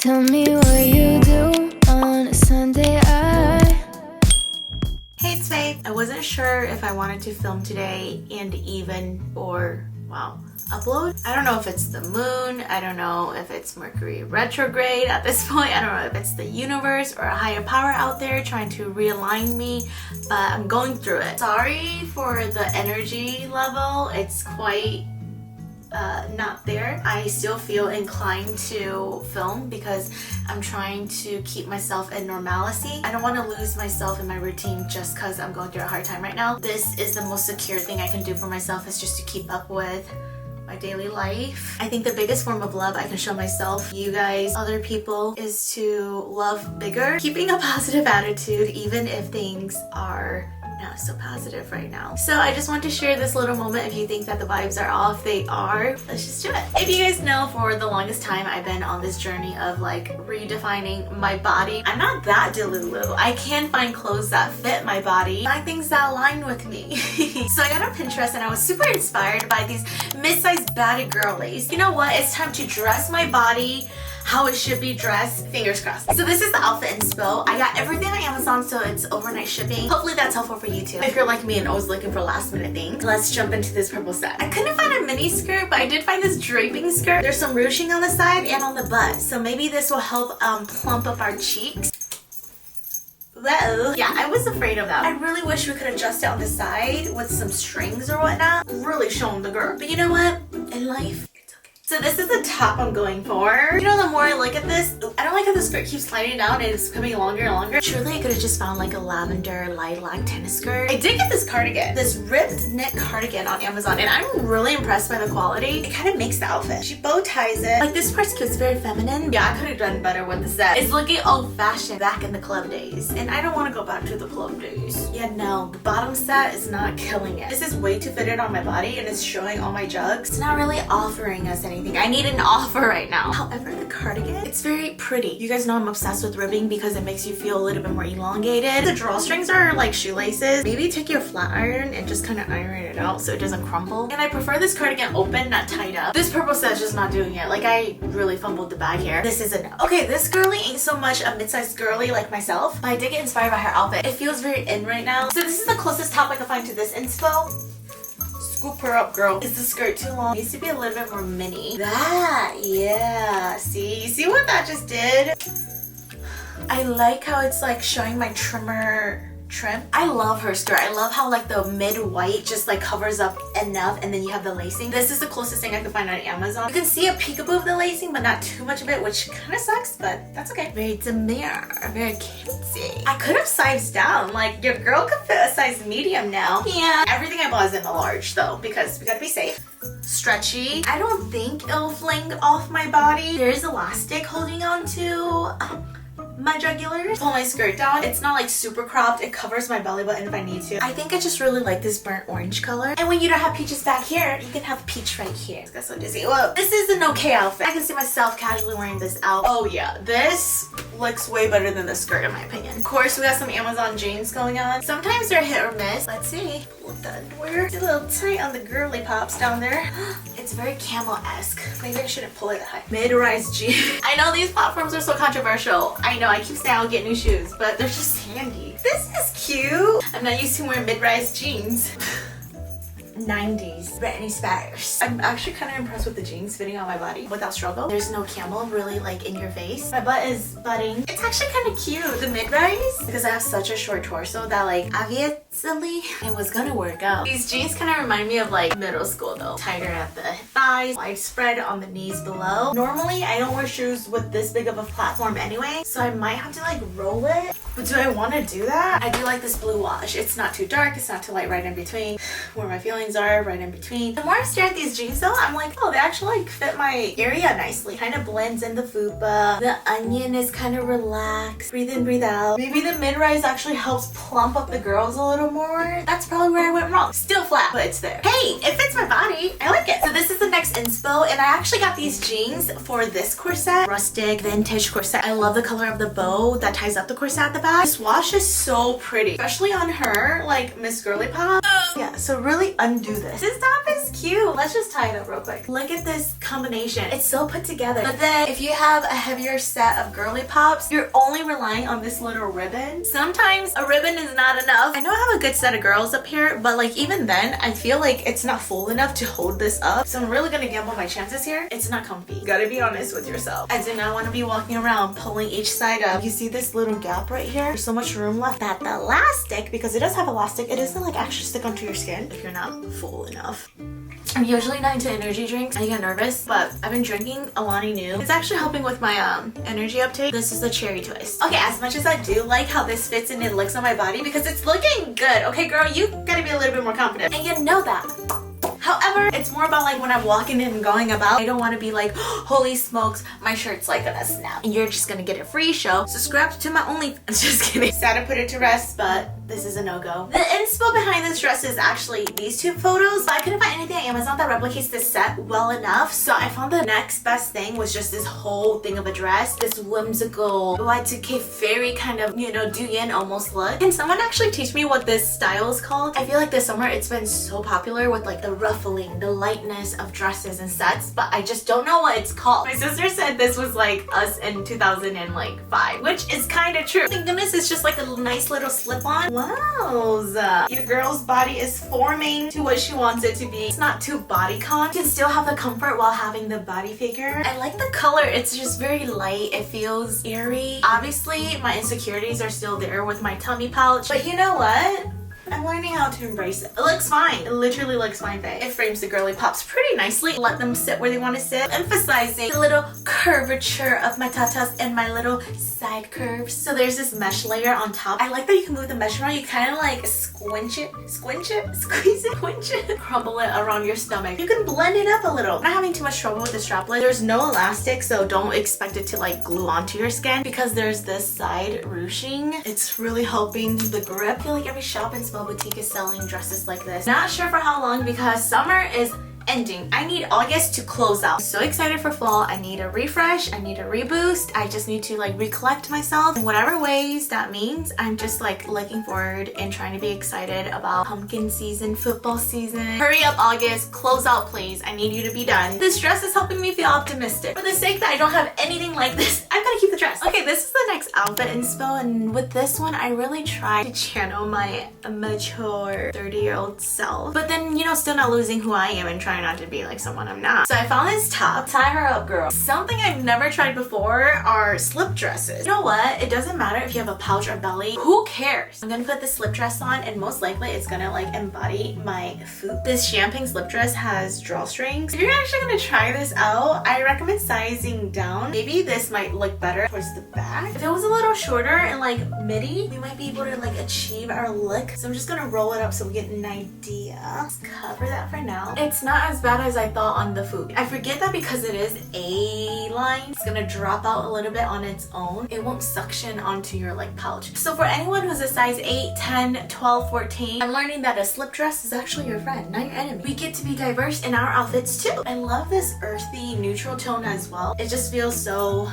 Tell me what you do on a Sunday. Hey, it's Faith. I wasn't sure if I wanted to film today and upload. I don't know if it's the moon. I don't know if it's Mercury retrograde at this point. I don't know if it's the universe or a higher power out there trying to realign me, but I'm going through it. Sorry for the energy level. It's quite not there. I still feel inclined to film because I'm trying to keep myself in normalcy. I don't want to lose myself in my routine just because I'm going through a hard time right now. This is the most secure thing I can do for myself, is just to keep up with my daily life. I think the biggest form of love I can show myself, you guys, other people, is to love bigger. Keeping a positive attitude even if things are not so positive right now. So I just want to share this little moment. If you think that the vibes are off, they are. Let's just do it. If you guys know, for the longest time I've been on this journey of like redefining my body. I'm not that delulu. I can find clothes that fit my body, find things that align with me. So I got on Pinterest and I was super inspired by these mid-size baddie girlies. You know what? It's time to dress my body how it should be dressed. Fingers crossed. So this is the outfit inspo. I got everything on Amazon, so it's overnight shipping. Hopefully that's helpful for you too, if you're like me and always looking for last minute things. Let's jump into this purple set. I couldn't find a mini skirt, but I did find this draping skirt. There's some ruching on the side and on the butt, so maybe this will help plump up our cheeks. Well, yeah, I was afraid of that. I really wish we could adjust it on the side with some strings or whatnot. Really showing the girl. But you know what? In life, so this is the top I'm going for. You know, the more I look at this, I don't like how the skirt keeps sliding down and it's becoming longer and longer. Truly, I could have just found like a lavender lilac tennis skirt. I did get this cardigan, this ripped knit cardigan on Amazon, and I'm really impressed by the quality. It kind of makes the outfit. She bow ties it. Like, this part's cute. It's very feminine. Yeah, I could have done better with the set. It's looking old fashioned back in the club days, and I don't want to go back to the club days. Yeah, no, the bottom set is not killing it. This is way too fitted on my body and it's showing all my jugs. It's not really offering us anything. I need an offer right now. However, the cardigan, it's very pretty. You guys know I'm obsessed with ribbing because it makes you feel a little bit more elongated. The drawstrings are like shoelaces. Maybe take your flat iron and just kind of iron it out so it doesn't crumple. And I prefer this cardigan open, not tied up. This purple set is just not doing it. Like, I really fumbled the bag here. This is a no. Okay, this girly ain't so much a mid-sized girly like myself, but I did get inspired by her outfit. It feels very in right now. So this is the closest top I can find to this inspo. Scoop her up, girl. Is the skirt too long? It needs to be a little bit more mini. That, yeah. See what that just did? I like how it's like showing my trimmer trim. I love her skirt. I love how like the mid white just like covers up enough, and then you have the lacing. This is the closest thing I could find on Amazon. You can see a peekaboo of the lacing, but not too much of it, which kind of sucks, but that's okay. Very demure, very cutesy. I could have sized down. Like, your girl could fit a size medium now. Yeah, everything I bought is in a large though, because we gotta be safe. Stretchy. I don't think it'll fling off my body. There is elastic holding on to my jugulars. Pull my skirt down. It's not like super cropped. It covers my belly button if I need to. I think I just really like this burnt orange color. And when you don't have peaches back here, you can have peach right here. I got so dizzy. Whoa. This is an okay outfit. I can see myself casually wearing this out. Oh yeah, this looks way better than the skirt in my opinion. Of course, we got some Amazon jeans going on. Sometimes they're hit or miss. Let's see. Pull up the underwear. It's a little tight on the girly pops down there. It's very camel-esque. Maybe I shouldn't pull it high. Mid-rise jeans. I know these platforms are so controversial. I know, I keep saying I'll get new shoes, but they're just handy. This is cute. I'm not used to wearing mid-rise jeans. 90s Britney Spears. I'm actually kind of impressed with the jeans fitting on my body without struggle. There's no camel really like in your face. My butt is budding. It's actually kind of cute, the mid-rise, because I have such a short torso that like obviously it was gonna work out. These jeans kind of remind me of like middle school though. Tighter at the thighs, wide spread on the knees below. Normally I don't wear shoes with this big of a platform anyway, so I might have to like roll it. But do I want to do that? I do like this blue wash. It's not too dark, it's not too light, right in between where my feelings are, right in between. The more I stare at these jeans though, I'm like, oh, they actually like fit my area nicely. Kind of blends in the fupa. The onion is kind of relaxed. Breathe in, breathe out. Maybe the mid-rise actually helps plump up the girls a little more. That's probably where I went wrong. Still flat, but it's there. Hey, it fits my body. I like it. So this is the next inspo, and I actually got these jeans for this corset. Rustic, vintage corset. I love the color of the bow that ties up the corset at the back. This wash is so pretty, especially on her, like Miss Girly Pop. Yeah, so really undo this. This top is cute. Let's just tie it up real quick. Look at this combination. It's so put together. But then if you have a heavier set of girly pops, you're only relying on this little ribbon. Sometimes a ribbon is not enough. I know I have a good set of girls up here, but like even then, I feel like it's not full enough to hold this up. So I'm really gonna gamble my chances here. It's not comfy. You gotta be honest with yourself. I do not want to be walking around pulling each side up. You see this little gap right here? There's so much room left that the elastic, because it does have elastic, it doesn't like actually stick onto your skin if you're not full enough. I'm usually not into energy drinks. I get nervous, but I've been drinking Alani Nu. It's actually helping with my energy uptake. This is the cherry twist. Okay, as much as I do like how this fits and it looks on my body because it's looking good. Okay, girl, you gotta be a little bit more confident. And you know that. However, it's more about like when I'm walking in and going about, I don't want to be like, holy smokes, my shirt's like gonna snap. And you're just gonna get a free show. Subscribe to my OnlyFans. Just kidding. Sad to put it to rest, but this is a no-go. The inspo behind this dress is actually these two photos. But I couldn't find anything on Amazon that replicates this set well enough. So I found the next best thing was just this whole thing of a dress. This whimsical Y2K fairy kind of, you know, Douyin almost look. Can someone actually teach me what this style is called? I feel like this summer it's been so popular with like the ruffling, the lightness of dresses and sets, but I just don't know what it's called. My sister said this was like us in 2005, which is kind of true. Thank goodness it's just like a nice little slip-on. Wow, your girl's body is forming to what she wants it to be. It's not too bodycon. You can still have the comfort while having the body figure. I like the color. It's just very light. It feels airy. Obviously, my insecurities are still there with my tummy pouch, but you know what? I'm learning how to embrace it. It looks fine. It literally looks fine. It frames the girly pops pretty nicely. Let them sit where they want to sit, emphasizing the little curvature of my tatas and my little side curves. So there's this mesh layer on top. I like that you can move the mesh around. You kind of like squinch it, squeeze it, squinch it, crumble it around your stomach. You can blend it up a little. I'm not having too much trouble with the straplet. There's no elastic, so don't expect it to like glue onto your skin because there's this side ruching. It's really helping the grip. I feel like every shop and small boutique is selling dresses like this. Not sure for how long because summer is ending. I need August to close out. I'm so excited for fall. I need a refresh. I need a reboost. I just need to like recollect myself in whatever ways that means. I'm just like looking forward and trying to be excited about pumpkin season, football season. Hurry up, August. Close out, please. I need you to be done. This dress is helping me feel optimistic. For the sake that I don't have anything like this, I've got to keep the dress. Okay, this is the next outfit inspo, and with this one, I really tried to channel my mature 30-year-old self, but then, you know, still not losing who I am and trying not to be like someone I'm not. So I found this top. Tie her up, girl. Something I've never tried before are slip dresses. You know what? It doesn't matter if you have a pouch or belly. Who cares? I'm gonna put the slip dress on and most likely it's gonna like embody my foot. This champagne slip dress has drawstrings. If you're actually gonna try this out, I recommend sizing down. Maybe this might look better towards the back. If it was a little shorter and like midi, we might be able to like achieve our look. So I'm just gonna roll it up so we get an idea. Let's cover that for now. It's not as bad as I thought on the foot. I forget that because it is A-line, it's gonna drop out a little bit on its own. It won't suction onto your like pouch. So for anyone who's a size 8, 10, 12, 14, I'm learning that a slip dress is actually your friend, not your enemy. We get to be diverse in our outfits too. I love this earthy neutral tone as well. It just feels so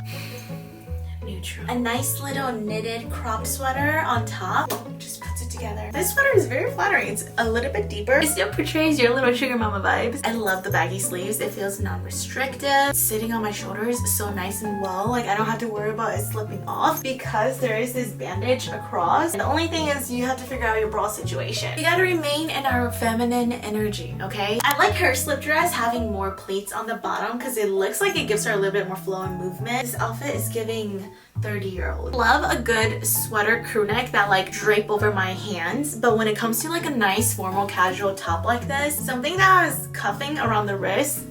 neutral. A nice little knitted crop sweater on top. Just puts it together. This sweater is very flattering. It's a little bit deeper. It still portrays your little sugar mama vibes. I love the baggy sleeves. It feels non-restrictive. Sitting on my shoulders so nice and well. Like I don't have to worry about it slipping off because there is this bandage across. The only thing is you have to figure out your bra situation. We gotta remain in our feminine energy, okay? I like her slip dress having more pleats on the bottom because it looks like it gives her a little bit more flow and movement. This outfit is giving 30-year-old. Love a good sweater crew neck that like drape over my hands, but when it comes to like a nice formal casual top like this, something that has cuffing around the wrist,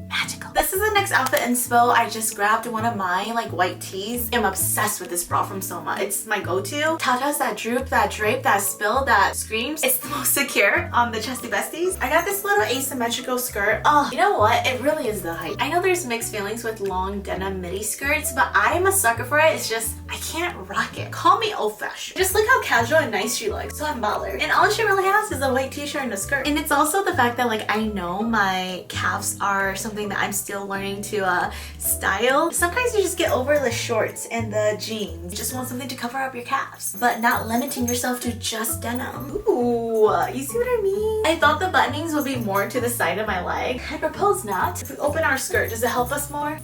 magical. This is the next outfit inspo. I just grabbed one of my like white tees. I'm obsessed with this bra from Soma. It's my go-to. Tatas that droop, that drape, that spill, that screams. It's the most secure on the chesty besties. I got this little asymmetrical skirt. Oh, you know what? It really is the height. I know there's mixed feelings with long denim midi skirts, but I'm a sucker for it. It's just, I can't rock it. Call me old-fashioned. Just look how casual and nice she looks. So I'm bothered. And all she really has is a white t-shirt and a skirt. And it's also the fact that like I know my calves are something that I'm still learning trying to style. Sometimes you just get over the shorts and the jeans. You just want something to cover up your calves, but not limiting yourself to just denim. Ooh, you see what I mean? I thought the buttonings would be more to the side of my leg. I propose not. If we open our skirt, does it help us more?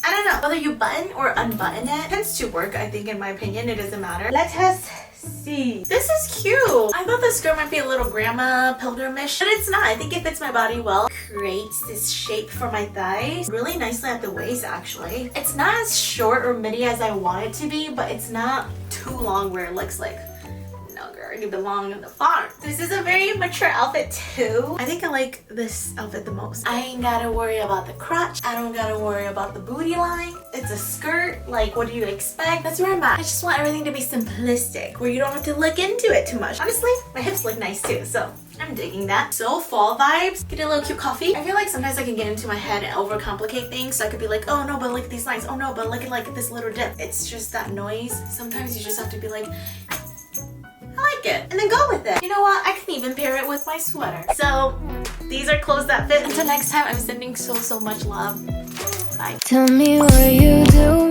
I don't know. Whether you button or unbutton it tends to work, I think, in my opinion. It doesn't matter. Let us see. This is cute. I thought the skirt might be a little grandma pilgrim-ish, but it's not. I think it fits my body well. Creates this shape for my thighs really nicely at the waist, actually. It's not as short or midi as I want it to be, but it's not too long where it looks like, no girl, you belong in the farm. This is a very mature outfit too. I think I like this outfit the most. I ain't gotta worry about the crotch. I don't gotta worry about the booty line. It's a skirt. Like, what do you expect? That's where I'm at. I just want everything to be simplistic, where you don't have to look into it too much. Honestly, my hips look nice too, so I'm digging that. So fall vibes. Get a little cute coffee. I feel like sometimes I can get into my head and overcomplicate things. So I could be like, oh no, but look at these lines. Oh no, but look at like this little dip. It's just that noise. Sometimes you just have to be like, I like it, and then go with it. You know what? I can even pair it with my sweater. So these are clothes that fit. Until next time, I'm sending so much love. Bye. Tell me what you do